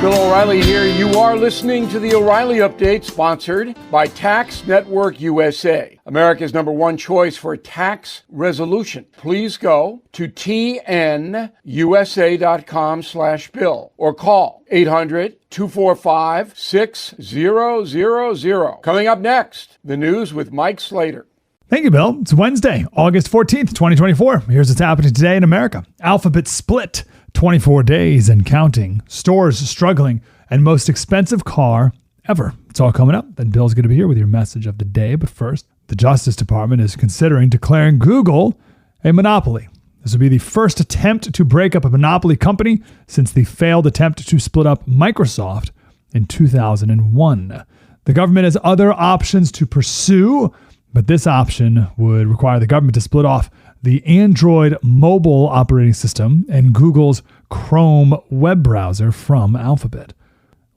Bill O'Reilly here. You are listening to the O'Reilly Update, sponsored by Tax Network USA, America's #1 choice for tax resolution. Please go to tnusa.com/bill or call 800-245-6000. Coming up next, the news with Mike Slater. Thank you, Bill. It's Wednesday, August 14th, 2024. Here's what's happening today in America. Alphabet split, 24 days and counting. Stores struggling, and most expensive car ever. It's all coming up. Then Bill's going to be here with your message of the day. But first, the Justice Department is considering declaring Google a monopoly. This would be the first attempt to break up a monopoly company since the failed attempt to split up Microsoft in 2001. The government has other options to pursue, but this option would require the government to split off the Android mobile operating system and Google's Chrome web browser from Alphabet.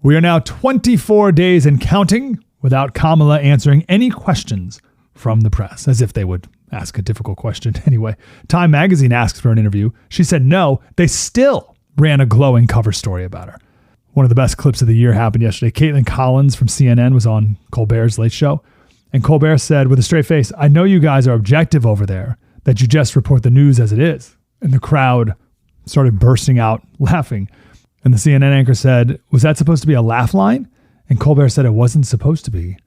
We are now 24 days and counting without Kamala answering any questions from the press, as if they would ask a difficult question anyway. Time magazine asked for an interview. She said no. They still ran a glowing cover story about her. One of the best clips of the year happened yesterday. Caitlin Collins from CNN was on Colbert's Late Show, and Colbert said with a straight face, "I know you guys are objective over there, that you just report the news as it is." And the crowd started bursting out laughing. And the CNN anchor said, "Was that supposed to be a laugh line?" And Colbert said it wasn't supposed to be.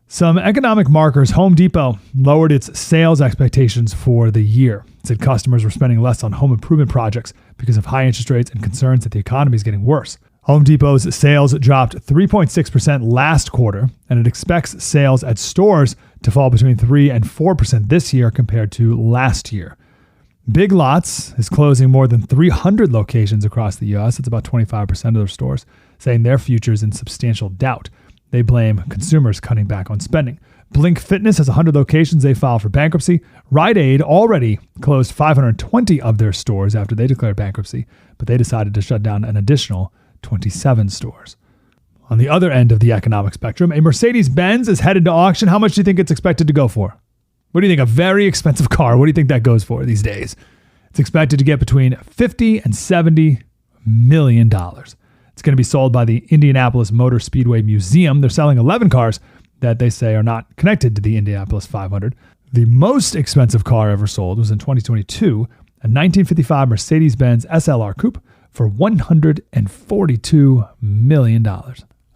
Some economic markers. Home Depot lowered its sales expectations for the year. It said customers were spending less on home improvement projects because of high interest rates and concerns that the economy is getting worse. Home Depot's sales dropped 3.6% last quarter, and it expects sales at stores to fall between 3 and 4% this year compared to last year. Big Lots is closing more than 300 locations across the U.S. It's about 25% of their stores, saying their future is in substantial doubt. They blame consumers cutting back on spending. Blink Fitness has 100 locations. They filed for bankruptcy. Rite Aid already closed 520 of their stores after they declared bankruptcy, but they decided to shut down an additional 27 stores. On the other end of the economic spectrum, a Mercedes-Benz is headed to auction. How much do you think it's expected to go for? What do you think? A very expensive car. What do you think that goes for these days? It's expected to get between $50 and $70 million. It's going to be sold by the Indianapolis Motor Speedway Museum. They're selling 11 cars that they say are not connected to the Indianapolis 500. The most expensive car ever sold was in 2022, a 1955 Mercedes-Benz SLR Coupe for $142 million.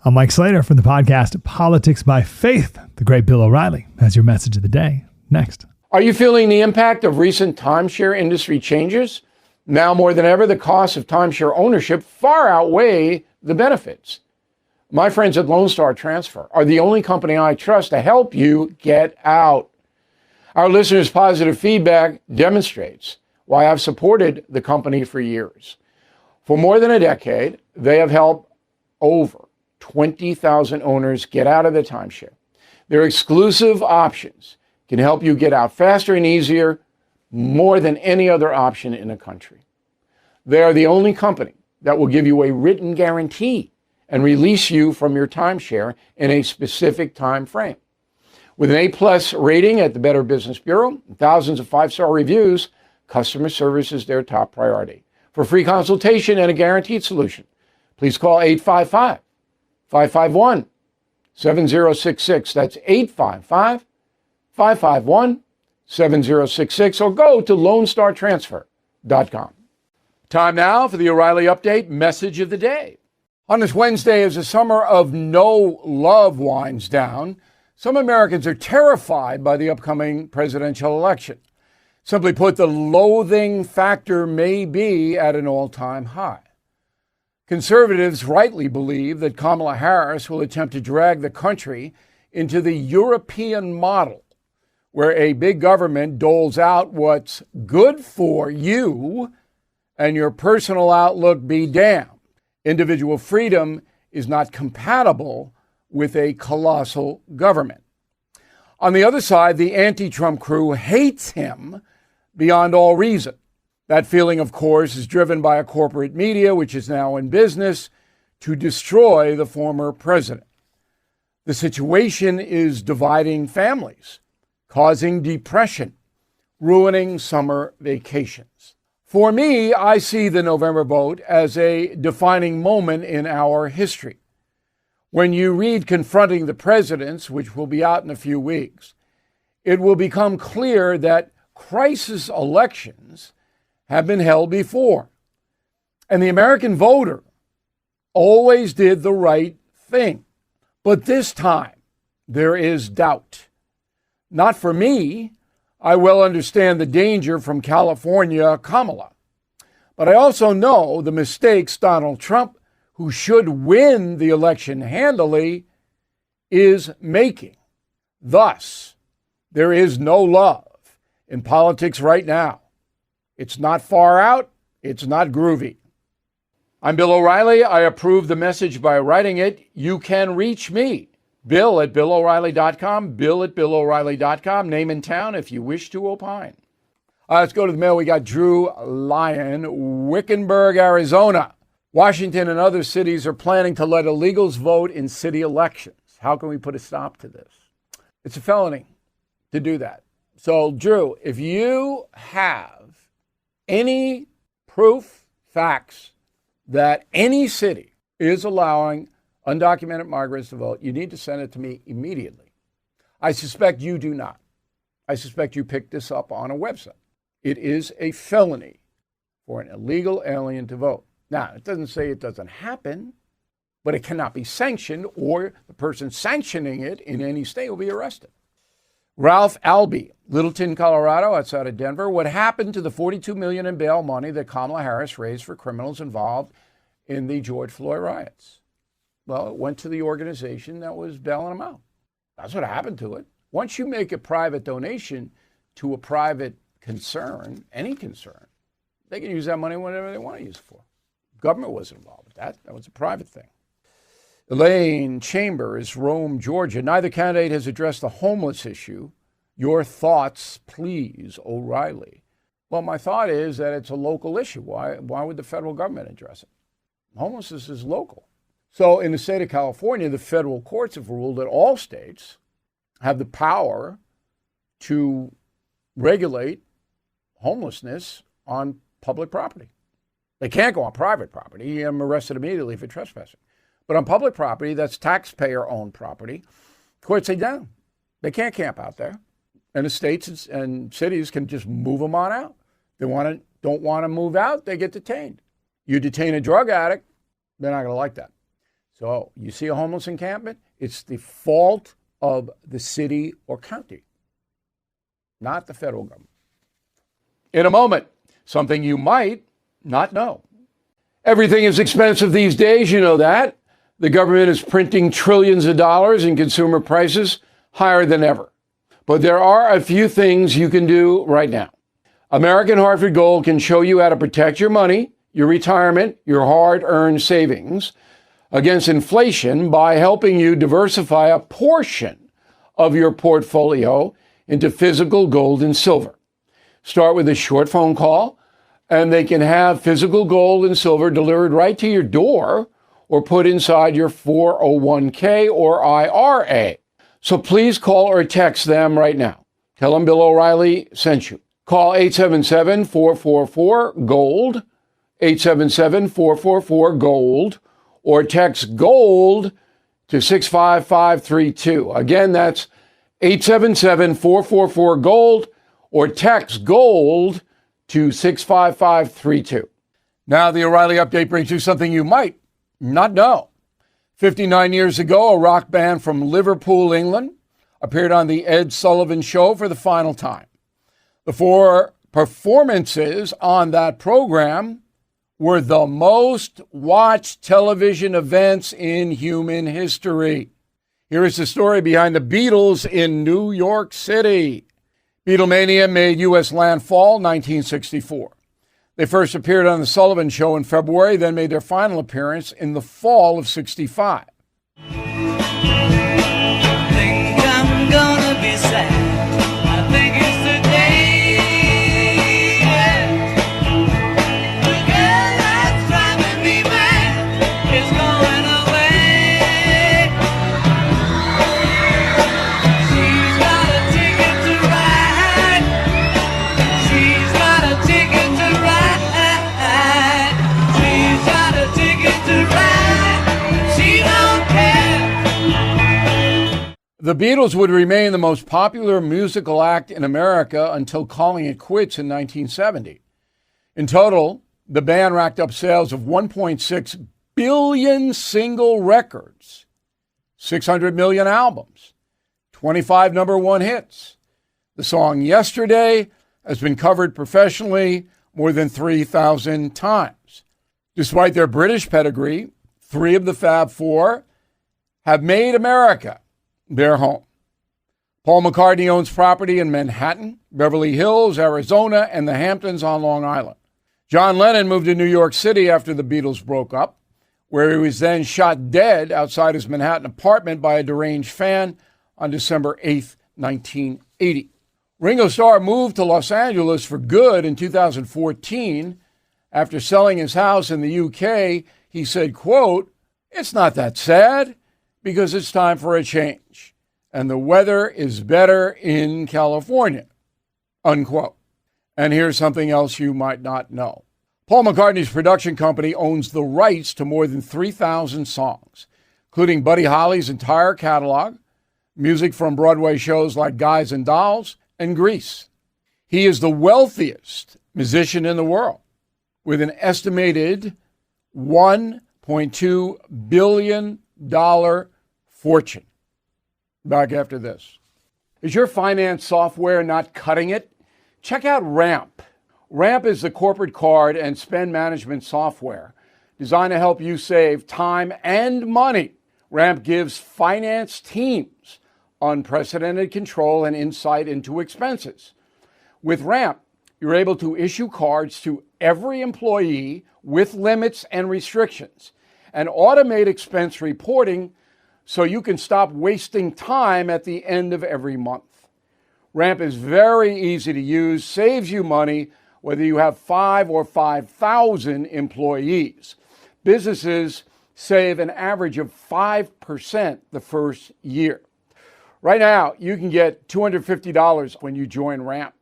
I'm Mike Slater from the podcast Politics by Faith. The great Bill O'Reilly has your message of the day next. Are you feeling the impact of recent timeshare industry changes? Now more than ever, the costs of timeshare ownership far outweigh the benefits. My friends at Lone Star Transfer are the only company I trust to help you get out. Our listeners' positive feedback demonstrates why I've supported the company for years. For more than a decade, they have helped over 20,000 owners get out of the timeshare. Their exclusive options can help you get out faster and easier, more than any other option in the country. They are the only company that will give you a written guarantee and release you from your timeshare in a specific time frame. With an A+ rating at the Better Business Bureau and thousands of 5-star reviews, customer service is their top priority. For free consultation and a guaranteed solution, please call 855-551-7066. That's 855-551-7066, or go to LoneStarTransfer.com. Time now for the O'Reilly Update message of the day. On this Wednesday, as the summer of no love winds down, some Americans are terrified by the upcoming presidential election. Simply put, the loathing factor may be at an all-time high. Conservatives rightly believe that Kamala Harris will attempt to drag the country into the European model, where a big government doles out what's good for you and your personal outlook be damned. Individual freedom is not compatible with a colossal government. On the other side, the anti-Trump crew hates him beyond all reason. That feeling, of course, is driven by a corporate media which is now in business to destroy the former president. The situation is dividing families, causing depression, ruining summer vacations. For me, I see the November vote as a defining moment in our history. When you read Confronting the Presidents, which will be out in a few weeks, it will become clear that crisis elections have been held before. And the American voter always did the right thing. But this time, there is doubt. Not for me. I well understand the danger from California Kamala. But I also know the mistakes Donald Trump, who should win the election handily, is making. Thus, there is no love in politics right now. It's not far out. It's not groovy. I'm Bill O'Reilly. I approve the message by writing it. You can reach me, Bill at BillO'Reilly.com, Bill at BillO'Reilly.com, name and town if you wish to opine. Let's go to the mail. We got Drew Lyon, Wickenburg, Arizona. Washington and other cities are planning to let illegals vote in city elections. How can we put a stop to this? It's a felony to do that. So, Drew, if you have any proof, facts, that any city is allowing undocumented migrants to vote, you need to send it to me immediately. I suspect you do not. I suspect you picked this up on a website. It is a felony for an illegal alien to vote. Now, it doesn't say it doesn't happen, but it cannot be sanctioned, or the person sanctioning it in any state will be arrested. Ralph Albee, Littleton, Colorado, outside of Denver. What happened to the $42 million in bail money that Kamala Harris raised for criminals involved in the George Floyd riots? Well, it went to the organization that was bailing them out. That's what happened to it. Once you make a private donation to a private concern, any concern, they can use that money whenever they want to use it for. Government wasn't involved with that. That was a private thing. Elaine Chambers, Rome, Georgia. Neither candidate has addressed the homeless issue. Your thoughts, please, O'Reilly. Well, my thought is that it's a local issue. Why would the federal government address it? Homelessness is local. So in the state of California, the federal courts have ruled that all states have the power to regulate homelessness on public property. They can't go on private property. I'm arrested immediately for trespassing. But on public property, that's taxpayer-owned property, courts say no. They can't camp out there. And the states and cities can just move them on out. They don't want to move out, they get detained. You detain a drug addict, they're not going to like that. So you see a homeless encampment, it's the fault of the city or county, not the federal government. In a moment, something you might not know. Everything is expensive these days, you know that. The government is printing trillions of dollars and consumer prices higher than ever. But there are a few things you can do right now. American Hartford Gold can show you how to protect your money, your retirement, your hard-earned savings against inflation by helping you diversify a portion of your portfolio into physical gold and silver. Start with a short phone call, and they can have physical gold and silver delivered right to your door or put inside your 401k or IRA. So please call or text them right now. Tell them Bill O'Reilly sent you. Call 877-444-GOLD, 877-444-GOLD, or text GOLD to 65532. Again, that's 877-444-GOLD, or text GOLD to 65532. Now, the O'Reilly Update brings you something you might not know. 59 years ago, a rock band from Liverpool, England, appeared on the Ed Sullivan Show for the final time. The 4 performances on that program were the most watched television events in human history. Here is the story behind the Beatles in New York City. Beatlemania made U.S. landfall 1964. They first appeared on The Sullivan Show in February, then made their final appearance in the fall of '65. Think I'm gonna be sad. I think it's the day. The girl that's driving me mad is going away. She's got a ticket to ride. She's got a ticket to ride. The Beatles would remain the most popular musical act in America until calling it quits in 1970. In total, the band racked up sales of 1.6 billion single records, 600 million albums, 25 number one hits. The song Yesterday has been covered professionally more than 3,000 times. Despite their British pedigree, 3 of the Fab Four have made America their home. Paul McCartney owns property in Manhattan, Beverly Hills, Arizona, and the Hamptons on Long Island. John Lennon moved to New York City after the Beatles broke up, where he was then shot dead outside his Manhattan apartment by a deranged fan on December 8, 1980. Ringo Starr moved to Los Angeles for good in 2014. After selling his house in the UK, he said, quote, "It's not that sad because it's time for a change, and the weather is better in California," unquote. And here's something else you might not know. Paul McCartney's production company owns the rights to more than 3,000 songs, including Buddy Holly's entire catalog, music from Broadway shows like Guys and Dolls and Grease. He is the wealthiest musician in the world, with an estimated $1.2 billion fortune. Back after this. Is your finance software not cutting it? Check out Ramp. Ramp is the corporate card and spend management software designed to help you save time and money. Ramp gives finance teams unprecedented control and insight into expenses. With Ramp, you're able to issue cards to every employee with limits and restrictions and automate expense reporting so you can stop wasting time at the end of every month. Ramp is very easy to use, saves you money whether you have 5 or 5,000 employees. Businesses save an average of 5% the first year. Right now, you can get $250 when you join Ramp.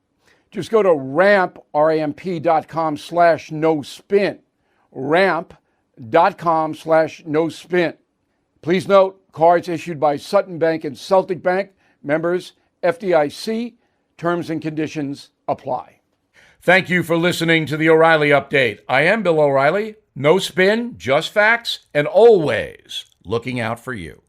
Just go to ramp.com/no-spin. Ramp.com/no-spin. Please note, cards issued by Sutton Bank and Celtic Bank, members FDIC, terms and conditions apply. Thank you for listening to the O'Reilly Update. I am Bill O'Reilly. No spin, just facts, and always looking out for you.